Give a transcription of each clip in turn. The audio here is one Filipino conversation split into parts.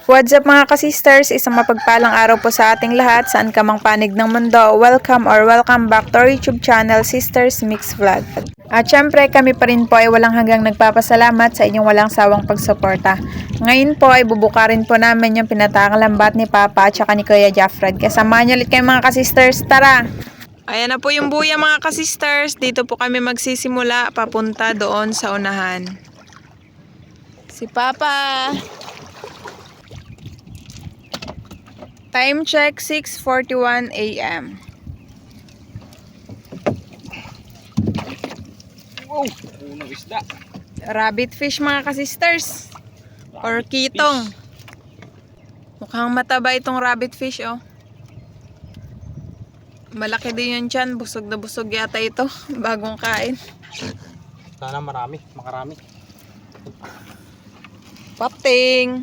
What's up mga kasisters? Isang mapagpalang araw po sa ating lahat saan ka mang panig ng mundo. Welcome back to our YouTube channel, Sisters Mix Vlog. At syempre kami pa rin po ay walang hanggang nagpapasalamat sa inyong walang sawang pagsuporta. Ngayon po ay bubukarin po namin yung pinatakang lambat ni Papa at saka ni Kuya Jaffred. Kasamahan niyo ulit kayo mga kasisters. Tara! Ayan na po yung buya mga kasisters. Dito po kami magsisimula papunta doon sa unahan. Si Papa! Time check 6:41 AM. Wow, unang isda. Rabbit fish mga kasisters. Or kitong. Mukhang mataba itong rabbit fish oh. Malaki din yun tiyan. Busog na busog yata ito. Bagong kain. Sana makarami. Popting!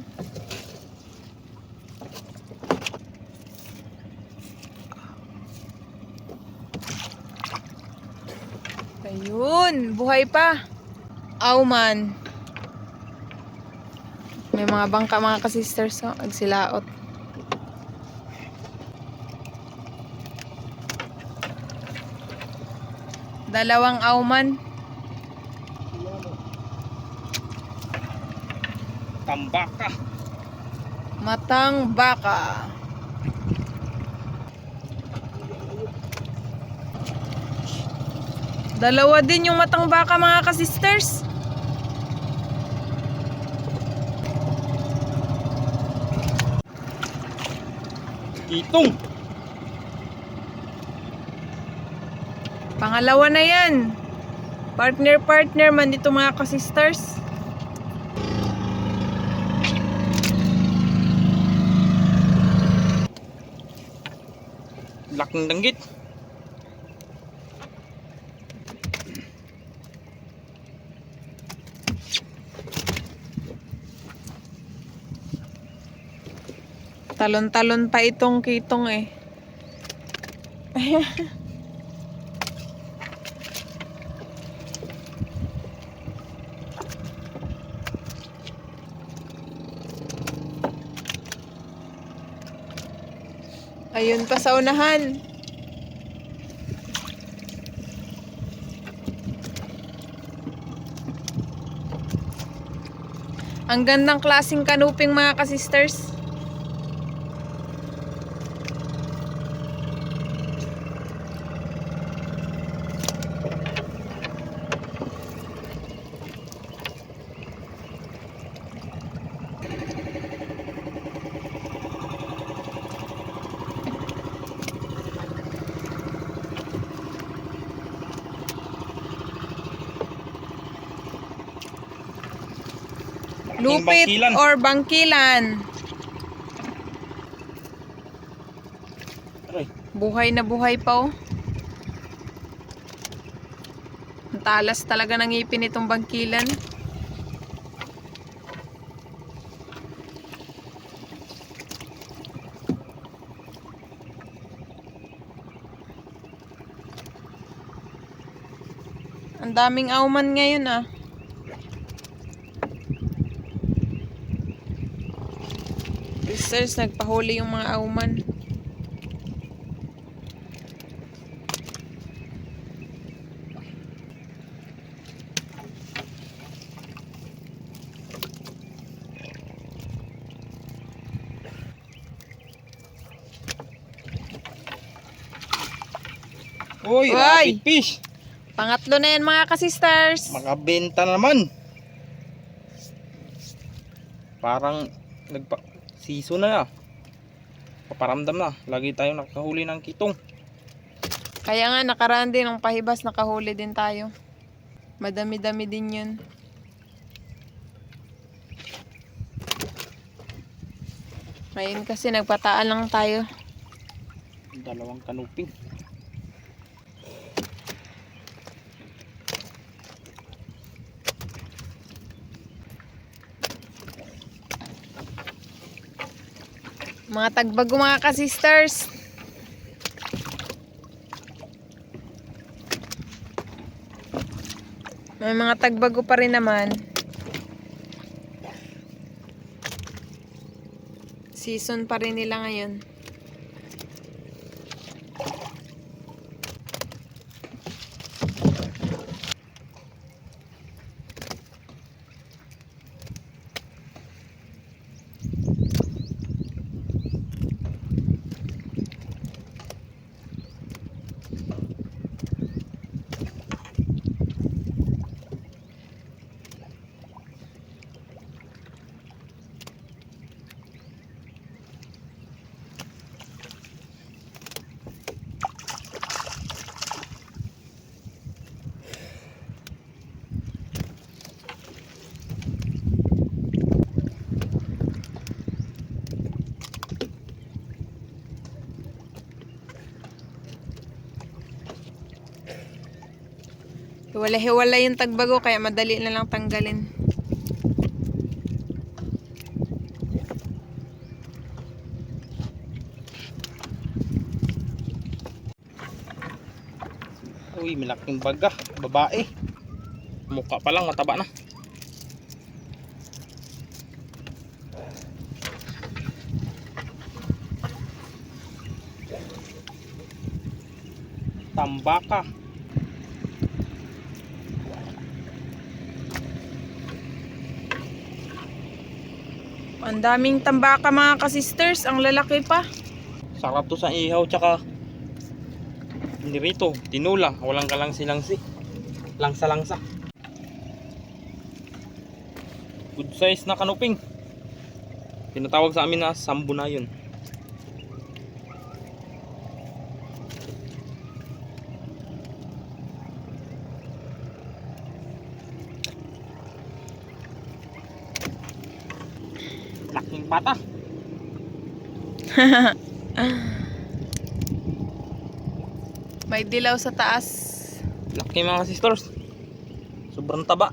Ayun, buhay pa. Auman. May mga bangka mga kasisters oh, agsilaot. Dalawang auman. Tambaka. Matang baka. Dalawa din yung matang baka mga kasisters. Kitong. Pangalawa na yan. Partner man dito mga kasisters. Laking danggit. Talon-talon pa itong kitong eh. Ayun pa sa unahan. Ang gandang klaseng kanuping mga kasisters. Lupit Bangkilan. or bangkilan. Aray. Buhay na buhay pa oh. Ang talas talaga ng ngipin itong bangkilan. Ang daming auman ngayon ah. Sisters, nagpahuli yung mga auman. Uy, rabbit fish. Pangatlo na yan mga kasisters. Makabenta na naman. Parang season na. Paparamdam na. Lagi tayong nakahuli ng kitong. Kaya nga nakaraan din ng pahibas, nakahuli din tayo. Madami-dami din yun. Ngayon kasi nagpataan lang tayo. Dalawang kanuping. Mga tagbago mga kasisters. May mga tagbago pa rin naman. Season pa rin nila ngayon. Hiwala-hiwala yung tagbago kaya madali na lang tanggalin. Uy, malaking baga. Babae. Mukha pa lang, mataba na. Tambaka. Ang daming tambaka mga ka-sisters. Ang lalaki pa. Sarap to sa ihaw, tsaka nirito, tinula. Walang kalangsi-langsi. Langsa-langsa. Good size na kanuping. Tinatawag sa amin na sambo na yun. Laking pata. May dilaw sa taas. Laki mga sisters. Sobrang taba.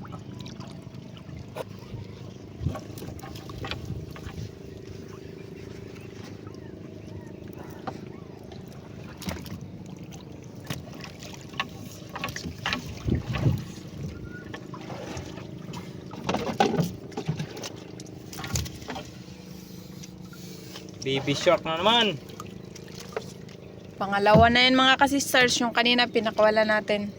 Baby shark na naman. Pangalawa na yan mga ka-sisters. Yung kanina pinakawala natin.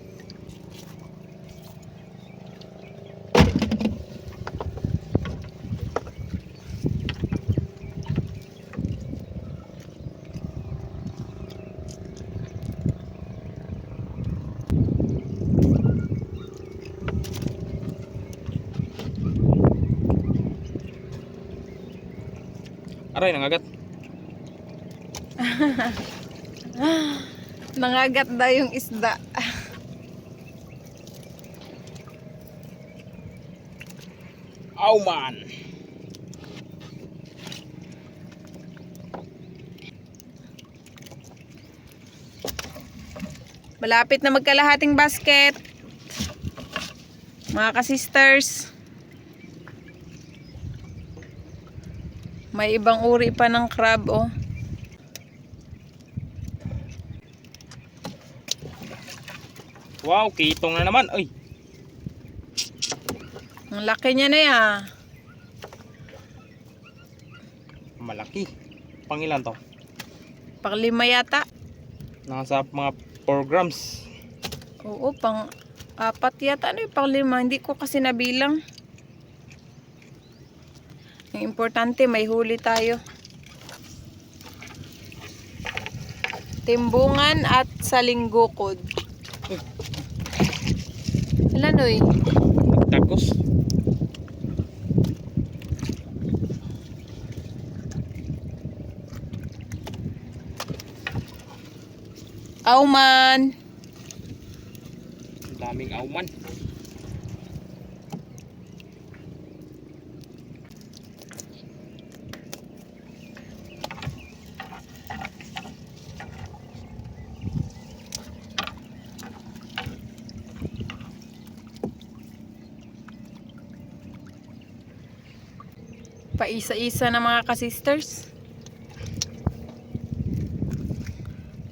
Aray, nangagat. Nangagat daw yung isda. Aw man. Malapit na magkalahating basket. Mga ka-sisters. May ibang uri pa ng crab, oh. Wow, kitong na naman. Ay, Ang laki niya na yan. malaki. Pangilan to? Pang-5 yata. Nasa mga 4 grams. Oo, pang-4 yata. Ano yung pang-5? Hindi ko kasi nabilang. Ang importante, may huli tayo. Timbungan at salinggukod. Alam, oy. Tagos. Auman. Daming auman. Paisa-isa na mga ka-sisters.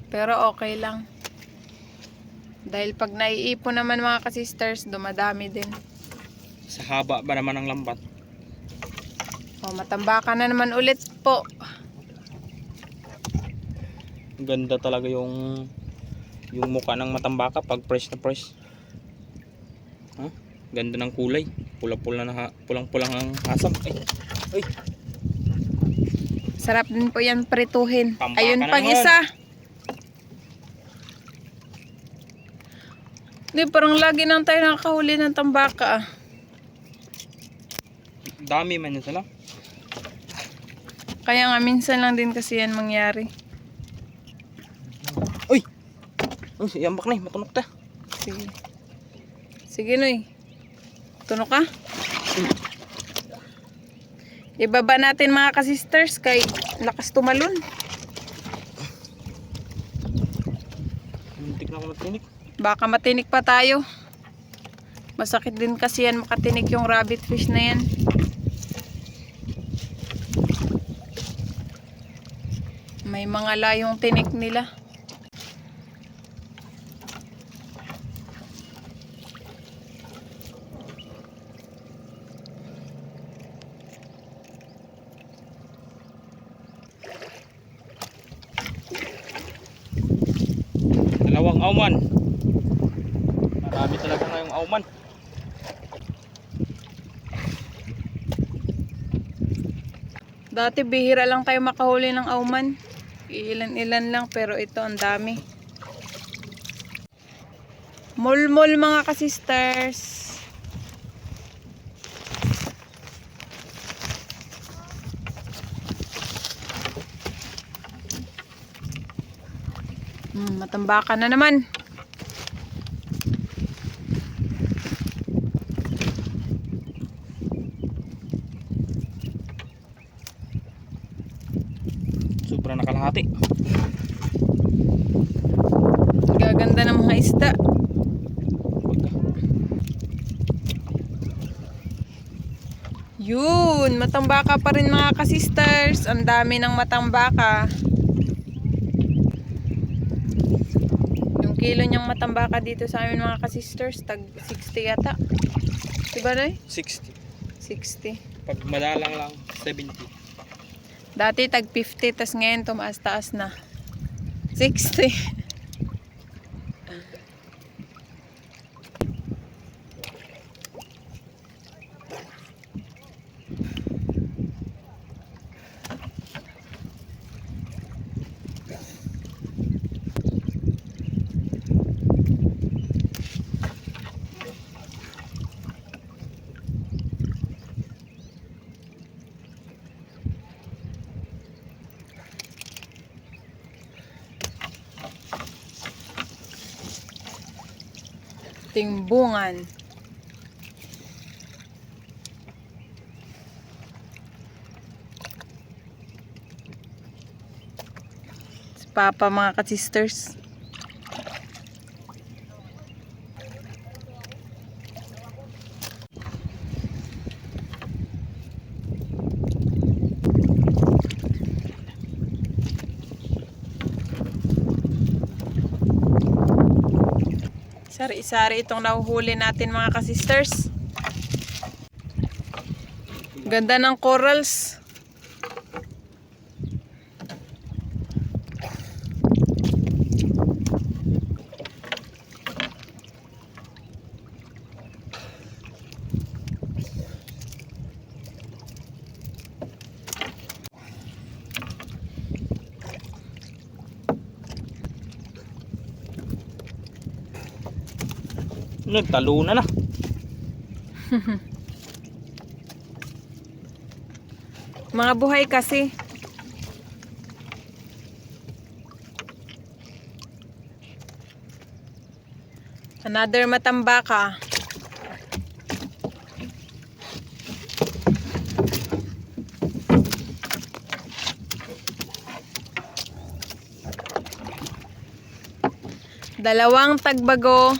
Pero okay lang. Dahil pag naiipon naman mga ka-sisters, dumadami din. Sa haba ba naman ng lambat? Oh, matambaka na naman ulit po. Ganda talaga yung mukha ng matambaka pag fresh na fresh. Huh? Ganda ng kulay. Pula-pula na pulang-pulang ang hasang. Ay. Sarap din po yan prituhin. Tambaka Ayun na pang naman. isa. Di, parang lagi nang tayo nakakahuli ng tambaka. Dami man yun sila. Kaya nga minsan lang din kasi yan mangyari. Uy! Uy, yambak na eh. Matunok ta. Sige. Sige, Noy. Tuno ka? Ibaba natin mga kasisters kay lakas tumalon. Muntik na ako matinik. Baka matinik pa tayo. Masakit din kasi yan makatinik yung rabbit fish na yan. May mga layong tinik nila. Dalawang auman. Marami talaga ngayong auman. Dati bihira lang tayo makahuli ng auman. Ilan-ilan lang pero ito ang dami. Mulmul mga kasisters. Matambaka na naman. Sobra nakalahati. Gaganda ng mga isda. Yun, matambaka pa rin mga kasisters. Ang dami ng matambaka. Yung kilo niyang matambaka dito sa amin mga kasisters, tag 60 yata. Diba Ray? 60. 60. Pag madalang lang, 70. Dati tag 50, tas ngayon tumaas-taas na. 60. Timbungan. Si Papa mga kasisters. Sari-sari itong nahuhuli natin mga kasisters. Ganda ng corals. Nagtalunan na. Mga buhay kasi. Another matambaka. Dalawang tagbago.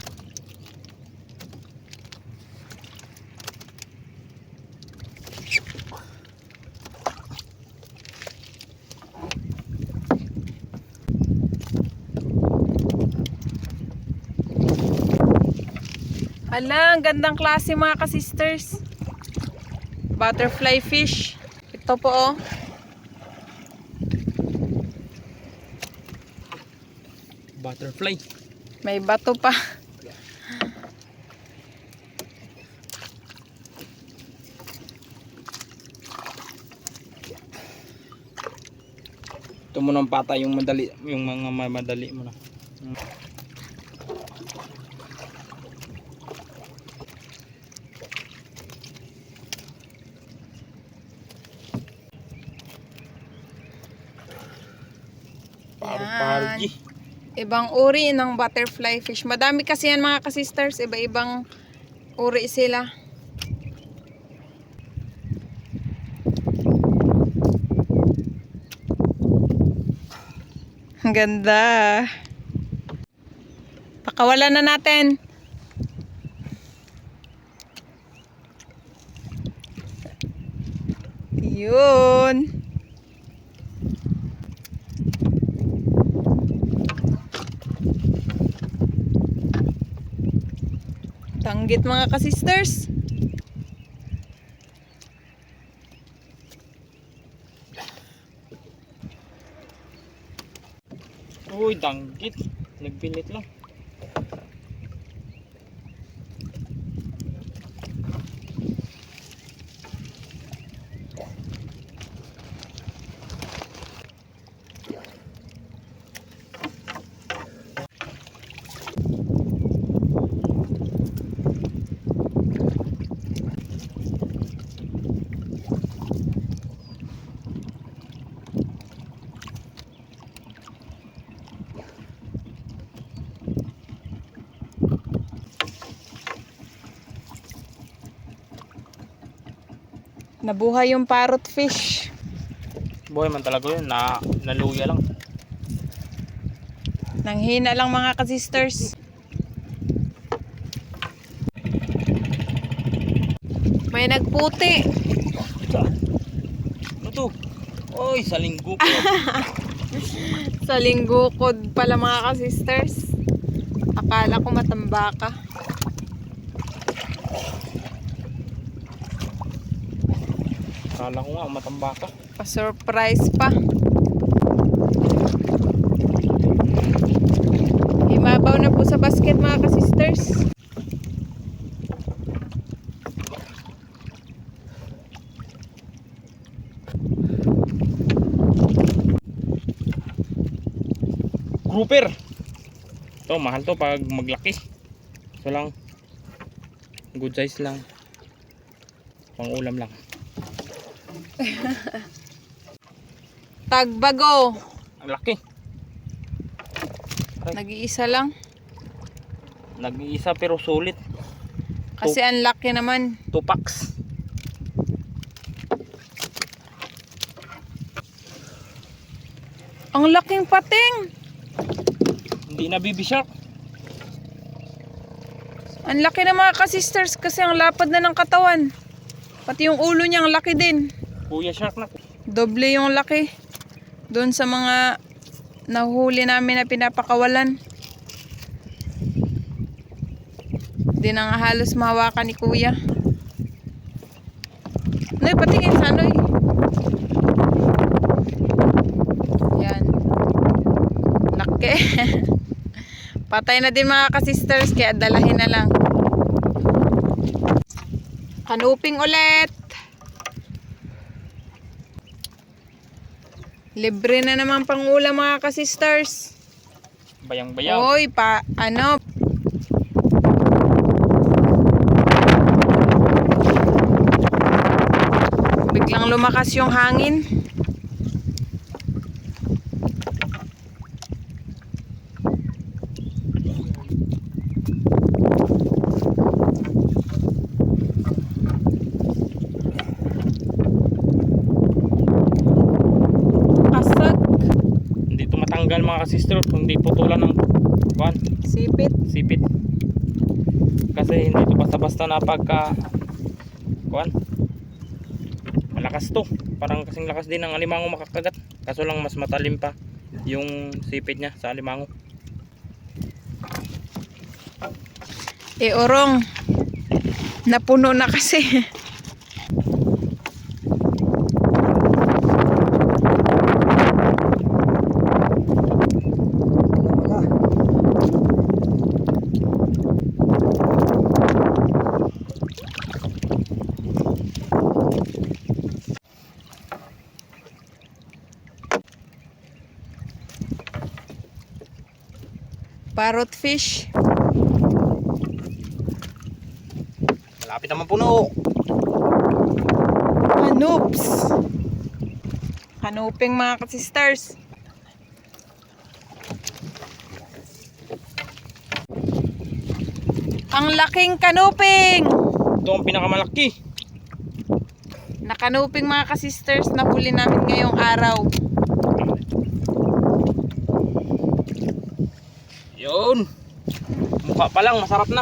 Ala, ang gandang klase mga kasisters. Butterfly fish. bato po oh. Butterfly. May bato pa. Ito mo nang pata yung madali, yung mga madali mo na. Pargi. Ibang uri ng butterfly fish. Madami kasi yan mga ka-sisters. Iba-ibang uri sila. Ang ganda. Pakawalan na natin. Yun. Tanggit mga ka-sisters. Uy, danggit. Nagpilit lang. Nabuhay yung parrot fish. Boy man talaga yun. Naluya lang. Nanghina lang mga ka-sisters. May nagputi. Ano to? Uy, sa linggo po. Sa linggukod pala mga ka-sisters. Akala ko matambaka. Kala ko nga matambaka. Pa-surprise pa. Imabaw na po sa basket mga ka-sisters. Grouper. To mahal to pag maglaki. So lang. Good size lang. Pang ulam lang. Tagbago. Ang laki. Nag-iisa lang. Nag-iisa pero sulit. Kasi ang laki naman. 2 packs. Ang laking pating. Hindi na baby shark. Ang laki na mga ka-sisters kasi ang lapad na ng katawan. Pati yung ulo niya ang laki din. Kuya shark na. Doble yung laki. Doon sa mga nahuli namin na pinapakawalan. Di na nga halos mahawakan ni kuya. Noy, patingin sa Noy. Yan. Laki. Patay na din mga ka-sisters kaya dalahin na lang. Kanuping ulit. Libre na naman pangulam mga ka-sisters. Bayang-bayang. Hoy, biglang lumakas yung hangin. Kasag. Hindi ito matanggal mga ka-sister kung di putulan ng kuan, Sipit. sipit. Kasi hindi ito basta-basta na pagka kuan. Malakas to. Parang kasing lakas din ng alimango makakagat. Kaso lang mas matalim pa yung sipit niya sa alimango. Orong. Napuno na kasi. Parrot fish. Malapit naman puno. Kanoops. Kanuping mga ka-sisters. Ang laking kanuping. Ito ang pinakamalaki. Nakanuping mga ka-sisters na huli namin ngayong araw. Yun. Mukha pa lang, masarap na.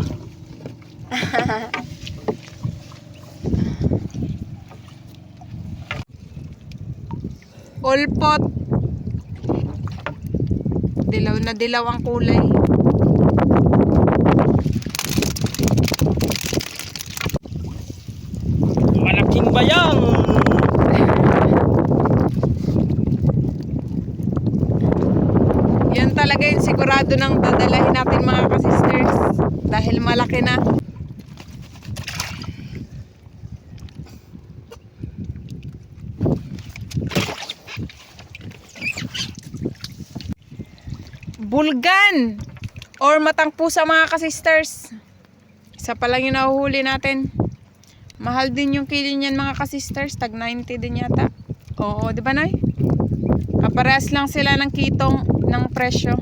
Olpot. Dilaw na dilaw ang kulay. Malaking bayang. Yan talaga yung sigurado ng dadalahin natin mga ka-sisters. Dahil malaki na. Bulgan or matang pusa mga ka-sisters. Isa pa lang yung nahuhuli natin. Mahal din yung kilo niyan mga ka-sisters. Tag 90 din yata. Oo, di ba Nay? Kaparehas lang sila ng kitong ng presyo.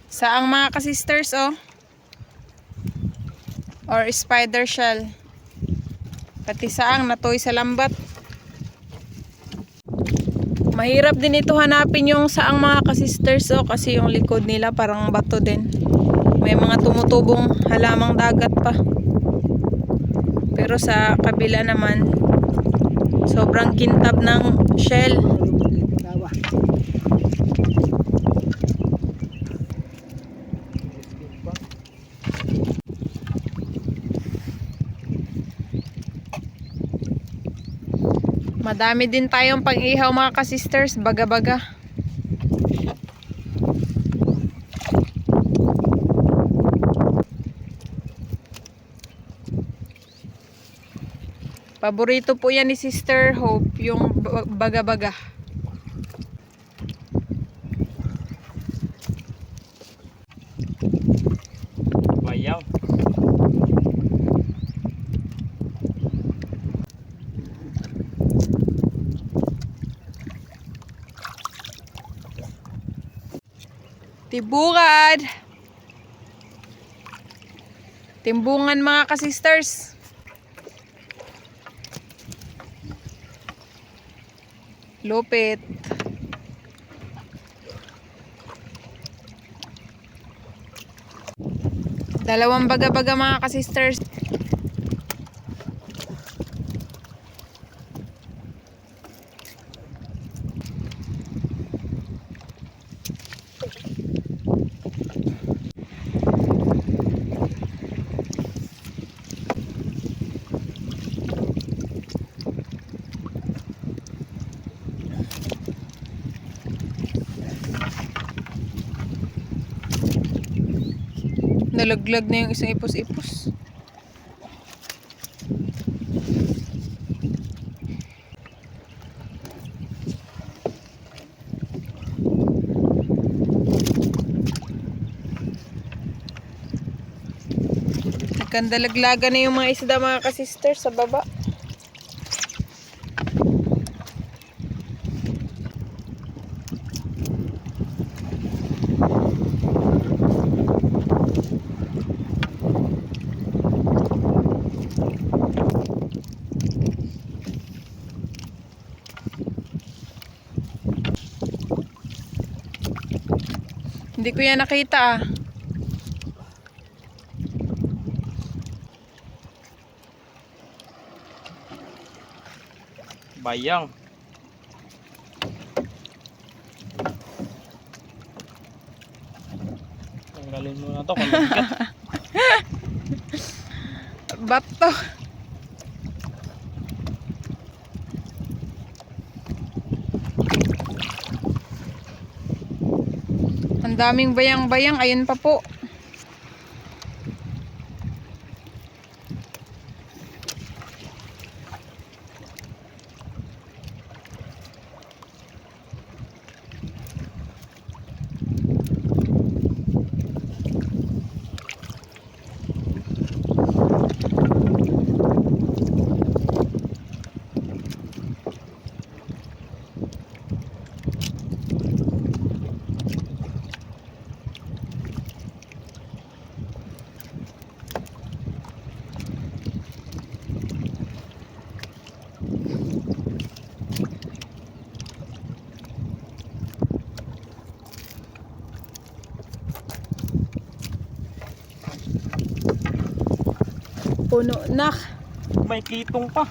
Saang mga ka-sisters oh. Or spider shell. Pati saang natoy sa lambat. Mahirap din ito hanapin yung saang mga ka-sisters oh, kasi yung likod nila parang bato din. May mga tumutubong halamang dagat pa. Pero sa kabila naman sobrang kintab ng shell. Madami din tayong pang-ihaw mga ka-sisters, baga-baga. Paborito po yan ni Sister Hope, yung baga-baga. Bayang. Tibungad. Timbungan mga ka-sisters. Lupit. Dalawang baga-baga mga ka-sisters. Nalaglag na yung isang ipos-ipos. Nagkandalaglagan na yung mga isda mga ka-sister sa baba. Hindi ko yan nakita ah. Bayang. Tanggalin mo na to kung mabigat. Bato. Ang daming bayang-bayang. Ayun pa po. Puno na. May kitong pa.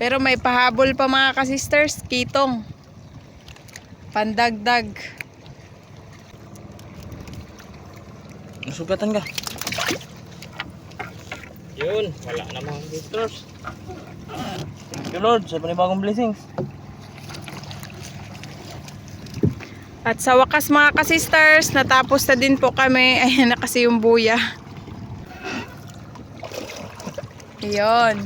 Pero may pahabol pa mga ka-sisters, kitong. Pandagdag. Nasugatan ka. Yun, wala na mga sisters. Thank you Lord sa panibagong blessings. At sa wakas mga ka-sisters, natapos na din po kami. Ayan na kasi yung buya. Ayun.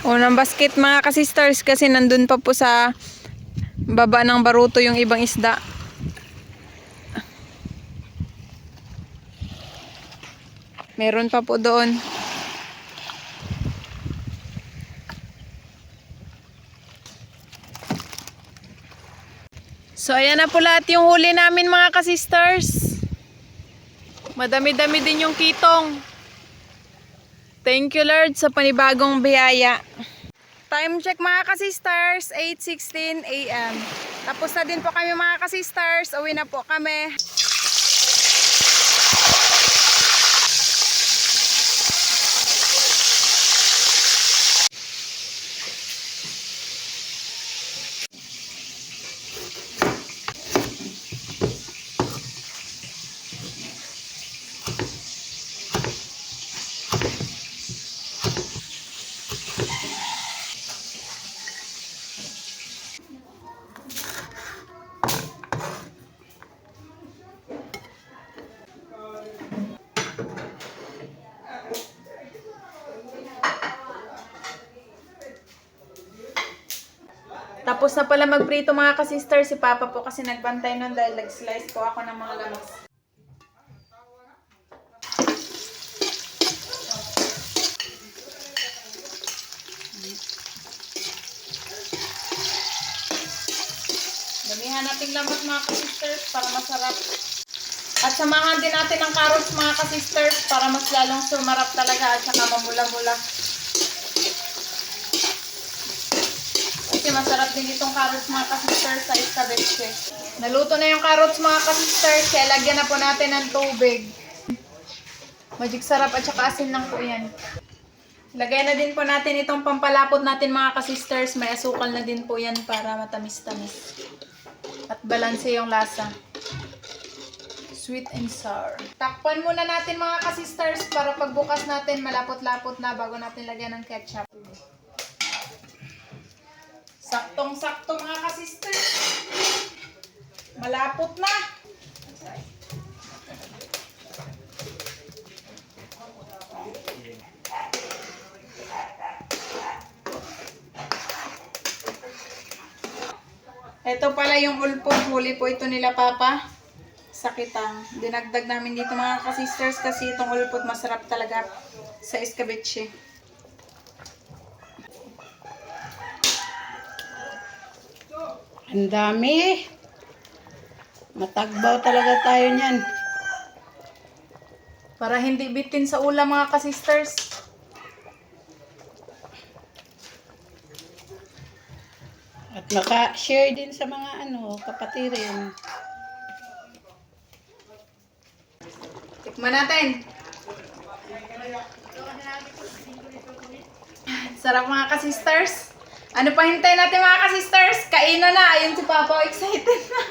Unang basket mga ka-sisters kasi nandun pa po sa baba ng baruto yung ibang isda. Meron pa po doon. So ayan na po lahat yung huli namin mga ka-sisters. Madami-dami din yung kitong. Thank you Lord sa panibagong biyaya. Time check mga ka-sisters, 8:16 AM. Tapos na din po kami mga ka-sisters. Uwi na po kami. Tapos na pala magprito mga ka-sister, si Papa po kasi nagbantay nun dahil nag-slice po ako ng mga lamas. Damihan natin lamas mga ka-sisters para masarap. At samahan din natin ng carrots mga ka-sisters para mas lalong sumarap talaga at saka mamula-mula. Kasi masarap din itong carrots mga ka-sisters sa escabeche. Naluto na yung carrots mga ka-sisters, kaya lagyan na po natin ng tubig. Magic sarap at saka asin lang po yan. Lagay na din po natin itong pampalapot natin mga ka-sisters. May asukal na din po yan para matamis-tamis. At balanse yung lasa. Sweet and sour. Takpan muna natin mga ka-sisters para pagbukas natin malapot-lapot na bago natin lagyan ng ketchup. Saktong-sakto mga ka-sisters. Malapot na. Ito pala yung ulpog. Huli po ito nila Papa. Sakitang. Dinagdag namin dito mga ka-sisters kasi itong ulpog masarap talaga sa escabeche. Ang dami. Matagbaw talaga tayo niyan. Para hindi bitin sa ulam mga ka-sisters. At maka-share din sa mga kapatirin. Tikman natin. Sarap mga ka-sisters. Ano pa hintay natin mga ka-sisters? Kainan na. Ayun si Papa, excited na.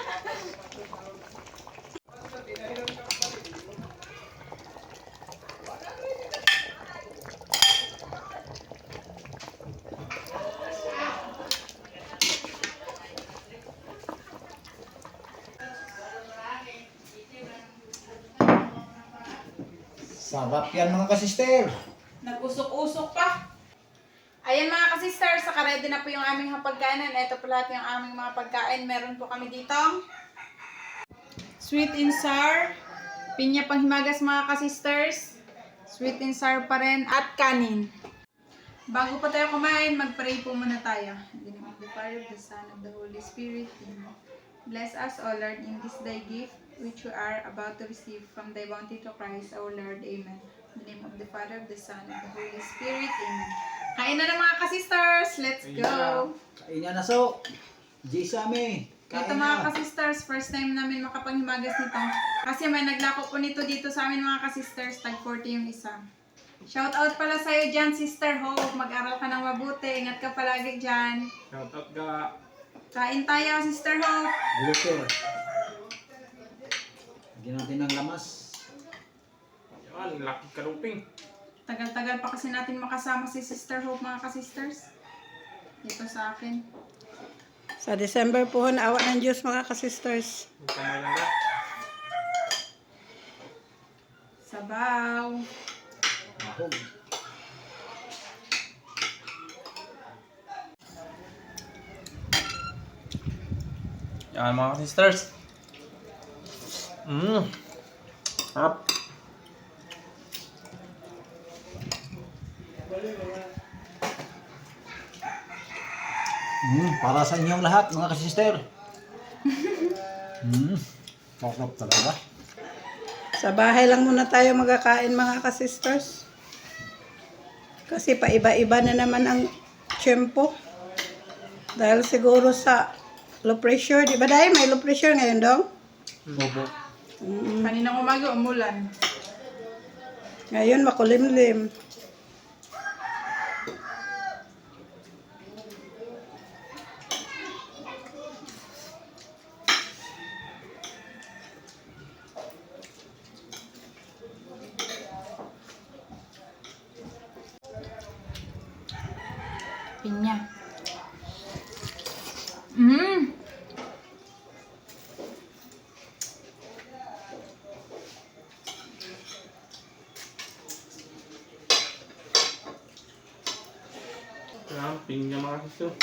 Sarap yan mga kasister. Nag-usok-usok pa. Ayan mga ka-sisters, saka-ready na po yung aming hapagkainan. Ito po lahat yung aming mga pagkain. Meron po kami dito sweet and sour, pinya panghimagas mga ka-sisters, sweet and sour pa rin, at kanin. Bago pa tayo kumain, mag-pray po muna tayo. In the name of the Father, the Son, of the Holy Spirit. Amen. Bless us, O Lord, in this thy gift, which we are about to receive from thy bounty to Christ, our Lord. Amen. In the name of the Father, the Son, of the Holy Spirit. Amen. Kain na ng mga ka-sisters! Let's go! Kain na so. Jisame. Ito mga ka-sisters, first time namin makapanghimagas nito. Kasi may naglako po nito dito sa amin mga ka-sisters, tag 40 yung isa. Shout out pala sa'yo dyan, Sister Hope. Mag-aral ka ng mabuti. Ingat ka palagi dyan. Shout out ka. Kain tayo, Sister Hope. Luto. Lagyan natin ng lamas. Yan, laki karuping. Tagal-tagal pa kasi natin makasama si Sister Hope mga ka-sisters. Dito sa akin. Sa December po, naawa ng Diyos mga ka-sisters. Kamay lang ka. Sabaw. Mahog. Yan mga sisters. Sarap. Para sa inyong lahat, mga kasister. Sarap talaga. Sa bahay lang muna tayo magkakain mga ka-sisters. Kasi paiba-iba na naman ang tiyempo. Dahil siguro sa low pressure. Di ba dahil may low pressure ngayon dong? Opo. Kaninang umaga, umulan. Ngayon makulimlim. Pinya. Yan, pinya mga sisters.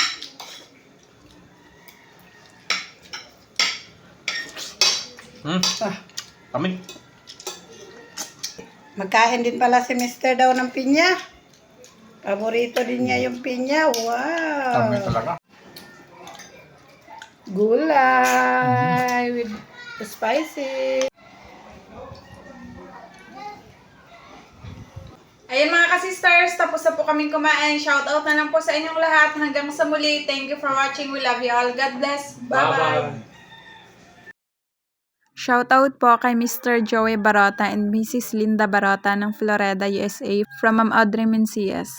Kami. Magkain din pala si Mr. daw ng pinya. Paborito din niya yung pinya. Wow! Kami talaga. Gulay with spicy. Ayan mga ka-sisters, tapos na po kaming kumain. Shout out na lang po sa inyong lahat. Hanggang sa muli. Thank you for watching. We love you all. God bless. Bye-bye. Shoutout po kay Mr. Joey Barota and Mrs. Linda Barota ng Florida, USA from Ma'am Audrey Mencias.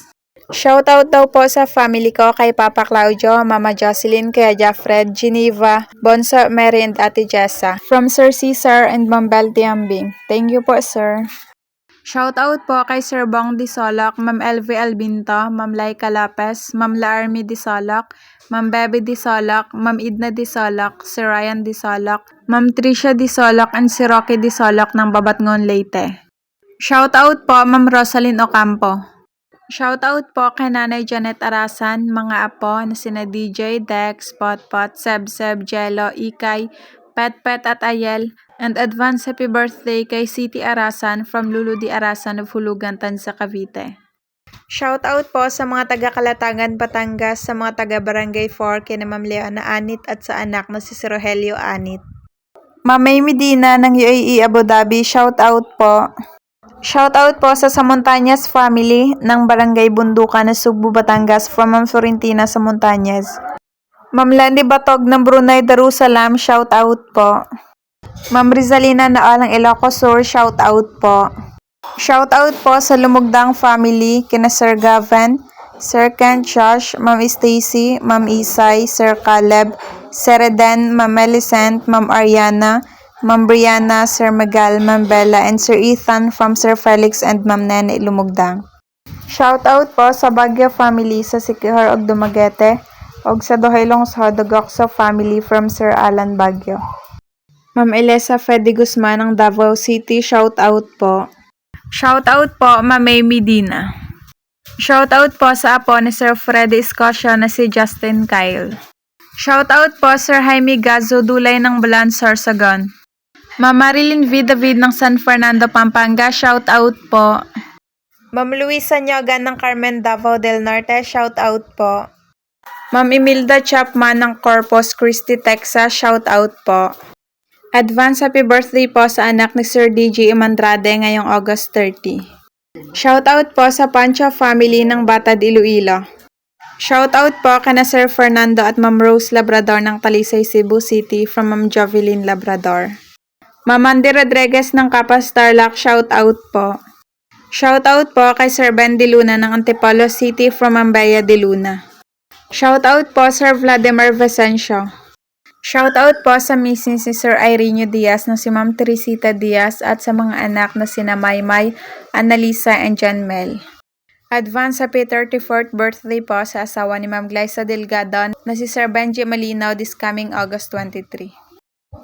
Shoutout daw po sa family ko kay Papa Claudio, Mama Jocelyn, kaya Jaffred, Geneva, Bonso, Mary and Ate Jessa. From Sir Cesar and Ma'am Belty Ambing. Thank you po, sir. Shoutout po kay Sir Bong Disolok, Ma'am LV Albinto, Ma'am Laika Lopez, Ma'am Laarmi Disolok, Ma'am Bebe Disolok, Ma'am Idna Disolok, Sir Ryan Disolok, Ma'am Tricia Disolok, and si Rocky Disolok ng Babatngon, Leyte. Shoutout po Ma'am Rosalyn Ocampo. Shoutout po kay Nanay Janet Arasan, mga apo na sina DJ, Dex, Potpot, Seb, Jello, Ikay, Pet at Ayel, and advance happy birthday kay City Arasan from Lulu Di Arasan of Hulugan, Tanza, Cavite. Shoutout po sa mga taga-Kalatagan, Batangas, sa mga taga-Barangay 4, kina Ma'am Leona Anit at sa anak na si Rogelio Anit. Ma'am May Medina ng UAE Abu Dhabi, shoutout po. Shoutout po sa Samontanyas family ng Barangay Bundukan na Sugbo, Batangas from Ma'am Florentina Samontanyas. Ma'am Landy Batog ng Brunei Darussalam, shoutout po. Ma'am Rizalina na Alang Ilocos Sur, shoutout po. Shoutout po sa Lumugdang family kina Sir Gavan, Sir Ken Josh, Ma'am Stacy, Ma'am Isay, Sir Caleb, Sir Eden, Ma'am Melicent, Ma'am Ariana, Ma'am Brianna, Sir Miguel, Ma'am Bella, and Sir Ethan from Sir Felix and Ma'am Nene Lumugdang. Shoutout po sa Baguio family sa Siquijor og Dumaguete og sa Dohaylong sa Dugokso family from Sir Alan Baguio. Ma'am Elisa Fede Guzman ng Davao City, shoutout po. Shoutout po Ma'am May Medina. Shoutout po sa apo ni Sir Freddy Escocia na si Justin Kyle. Shoutout po Sir Jaime Gazo Dulay ng Balan, Sorsogon. Ma'am Marilyn V. David ng San Fernando, Pampanga, shoutout po. Ma'am Luisa Nyogan ng Carmen Davao del Norte, shoutout po. Ma'am Imelda Chapman ng Corpus Christi, Texas, shoutout po. Advance happy birthday po sa anak ni Sir DJ Imandrade ngayong August 30. Shoutout po sa Pancha family ng Batad, Iloilo. Shoutout po kana Sir Fernando at Ma'am Rose Labrador ng Talisay, Cebu City from Ma'am Jovelyn Labrador. Ma'am Andy Rodriguez ng Kapas Tarlac, shoutout po. Shoutout po kay Sir Ben De Luna ng Antipolo City from Ma'am Bea De Luna. Shoutout po Sir Vladimir Vicencio. Shoutout po sa misis ni Sir Irene Diaz na si Ma'am Teresita Diaz at sa mga anak na sina Maymay, Annalisa and John Mel. Advance happy 34th birthday po sa asawa ni Ma'am Glyza Delgado na si Sir Benji Malinaw this coming August 23.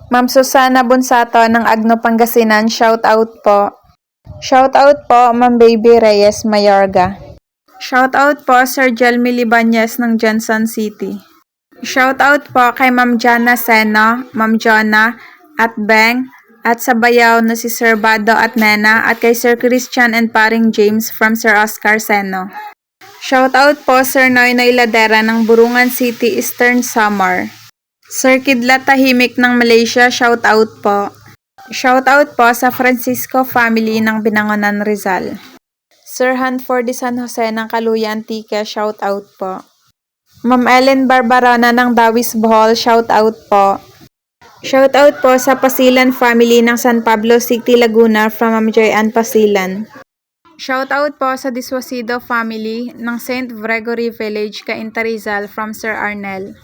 Ma'am Susana Bonsato ng Agno Pangasinan, shoutout po. Shoutout po Ma'am Baby Reyes Mayorga. Shoutout po Sir Jelmy Libanez ng Johnson City. Shoutout po kay Ma'am Jana Seno, Ma'am Jonna at Beng at sa bayaw na si Sir Bado at Nena at kay Sir Christian and paring James from Sir Oscar Seno. Shoutout po Sir Noynoy Ladera ng Burungan City, Eastern Samar. Sir Kidlat Tahimik ng Malaysia, shoutout po. Shoutout po sa Francisco family ng Binangonan, Rizal. Sir Hanford de San Jose ng Kaluyan, Tique, shoutout po. Ma'am Ellen Barbarona ng Dawis, Bohol, shoutout po. Shoutout po sa Pasilan family ng San Pablo City, Laguna from Ma'am Joy Ann Pasilan. Shoutout po sa Diswasido family ng St. Gregory Village, Cainta, Rizal from Sir Arnel.